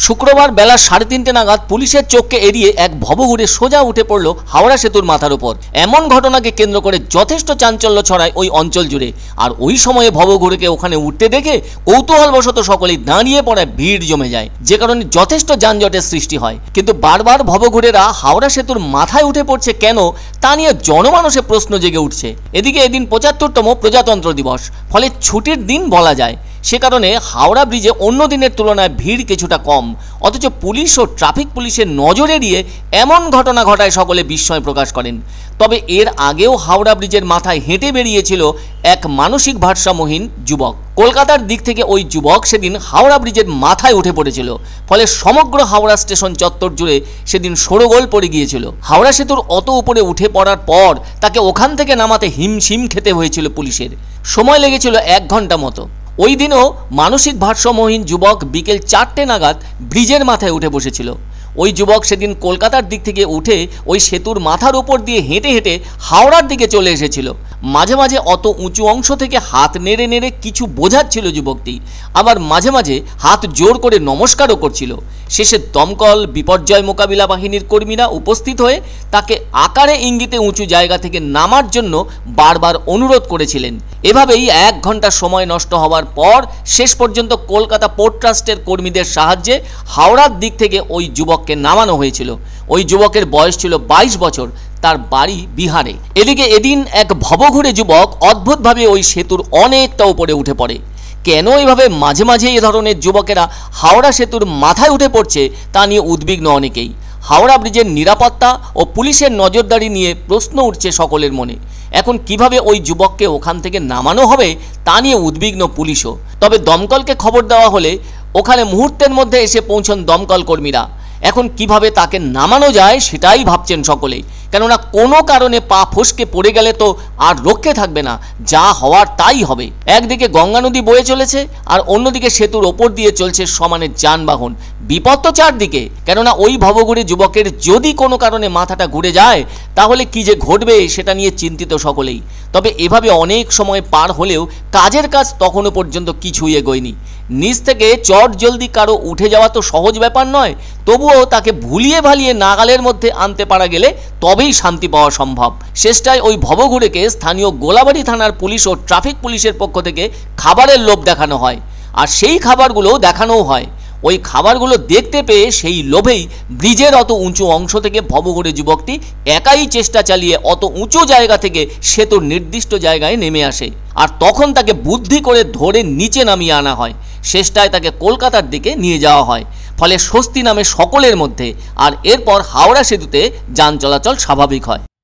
শুক্রবার বেলা 3:30 নাগাদ পুলিশের চোখকে এড়িয়ে এক ভবঘুরে সোজা উঠে পড়ল হাওড়া সেতুর মাথার উপর। এমন ঘটনাকে কেন্দ্র করে যথেষ্ট চাঞ্চল্য ছড়ায় ওই অঞ্চল জুড়ে। আর ওই সময়ে ভবঘুরেকে ওখানে উঠতে দেখে কৌতূহলবশত সকলেই দাঁড়িয়ে পড়ায় ভিড় জমে যায়, যে কারণে যথেষ্ট যানজটের সৃষ্টি হয়। কিন্তু বারবার ভবঘুরেরা হাওড়া সেতুর মাথায় উঠে পড়ছে কেন, তা নিয়ে জনমানসে প্রশ্ন জেগে উঠছে। এদিকে এদিন 75তম প্রজাতন্ত্র দিবস, ফলে ছুটির দিন বলা যায়। সে কারণে হাওড়া ব্রিজে অন্য দিনের তুলনায় ভিড় কিছুটা কম। অথচ পুলিশ ও ট্রাফিক পুলিশের নজর এড়িয়ে এমন ঘটনা ঘটায় সকলে বিস্ময় প্রকাশ করেন। তবে এর আগেও হাওড়া ব্রিজের মাথায় হেঁটে বেরিয়েছিল এক মানসিক ভারসাম্যহীন যুবক। কলকাতার দিক থেকে ওই যুবক সেদিন হাওড়া ব্রিজের মাথায় উঠে পড়েছিল, ফলে সমগ্র হাওড়া স্টেশন চত্বর জুড়ে সেদিন শোরগোল পড়ে গিয়েছিল। হাওড়া সেতুর অত উপরে উঠে পড়ার পর তাকে ওখান থেকে নামাতে হিমশিম খেতে হয়েছিল পুলিশের। সময় লেগেছিল 1 ঘন্টা মতো। ওই দিনও মানসিক ভারসাম্যহীন যুবক বিকেল 4টে নাগাদ ব্রিজের মাথায় উঠে বসেছিল। ওই যুবক সেদিন কলকাতার দিক থেকে উঠে ওই সেতুর মাথার উপর দিয়ে হেঁটে হেঁটে হাওড়ার দিকে চলে এসেছিল। মাঝে মাঝে অত উঁচু অংশ থেকে হাত নেড়ে নেড়ে কিছু বোঝাচ্ছিল যুবকটি, আবার মাঝে মাঝে হাত জোর করে নমস্কারও করছিল। শেষে দমকল, বিপর্যয় মোকাবিলা বাহিনীর কর্মীরা উপস্থিত হয়ে তাকে আকারে ইঙ্গিতে উঁচু জায়গা থেকে নামার জন্য বারবার অনুরোধ করেছিলেন। এভাবেই 1 ঘন্টা সময় নষ্ট হওয়ার পর শেষ পর্যন্ত কলকাতা পোর্ট ট্রাস্টের কর্মীদের সাহায্যে হাওড়ার দিক থেকে ওই যুবককে নামানো হয়েছিল। ওই যুবকের বয়স ছিল 22 বছর, তার বাড়ি বিহারে। এদিকে এদিন এক ভবঘুরে যুবক অদ্ভুতভাবে ওই সেতুর অনেকটা উপরে উঠে পড়ে। কেন এইভাবে মাঝে মাঝে এ ধরনের যুবকেরা হাওড়া সেতুর মাথায় উঠে পড়ছে তা নিয়ে উদ্বিগ্ন অনেকেই। হাওড়া ব্রিজের নিরাপত্তা ও পুলিশের নজরদারি নিয়ে প্রশ্ন উঠছে সকলের মনে। এখন কিভাবে ওই যুবককে ওখান থেকে নামানো হবে তা নিয়ে উদ্বিগ্ন পুলিশও। তবে দমকলকে খবর দেওয়া হলে ওখানে মুহূর্তের মধ্যে এসে পৌঁছন দমকল কর্মীরা। এখন কিভাবে তাকে নামানো যায় সেটাই ভাবছেন সকলেই, কেননা কোনো কারণে পা ফসকে পড়ে গেলে তো আর রক্ষে থাকবে না, যা হওয়ার তাই হবে। একদিকে গঙ্গা নদী বয়ে চলেছে আর অন্যদিকে সেতুর ওপর দিয়ে চলছে সমানে যানবাহন। বিপদ তো চারদিকে, কেননা ওই ভবঘুরে যুবকের যদি কোনো কারণে মাথাটা ঘুরে যায় তাহলে কি যে ঘটবে সেটা নিয়ে চিন্তিত সকলেই। তবে এভাবে অনেক সময় পার হলেও কাজের কাজ তখনও পর্যন্ত কিছুই এগোয়নি। নিচ থেকে চট জলদি কারো উঠে যাওয়া তো সহজ ব্যাপার নয়, তবুও তাকে ভুলিয়ে ভালিয়ে নাগালের মধ্যে আনতে পারা গেলে তবেই শান্তি পাওয়া সম্ভব। শেষটায় ওই ভবঘুরেকে স্থানীয় গোলাবাড়ি থানার পুলিশ ও ট্রাফিক পুলিশের পক্ষ থেকে খাবারের লোভ দেখানো হয়, আর সেই খাবারগুলো দেখানোও হয়। ওই খাবারগুলো দেখতে পেয়ে সেই লোভেই ব্রিজের অত উঁচু অংশ থেকে ভবঘুরে যুবকটি একাই চেষ্টা চালিয়ে অত উঁচু জায়গা থেকে সেতুর নির্দিষ্ট জায়গায় নেমে আসে, আর তখন তাকে বুদ্ধি করে ধরে নিচে নামিয়ে আনা হয়। শেষটায় তাকে কলকাতার দিকে নিয়ে যাওয়া হয়, ফলে স্বস্তি নামে সকলের মধ্যে। আর এরপর হাওড়া সেতুতে যান চলাচল স্বাভাবিক হয়।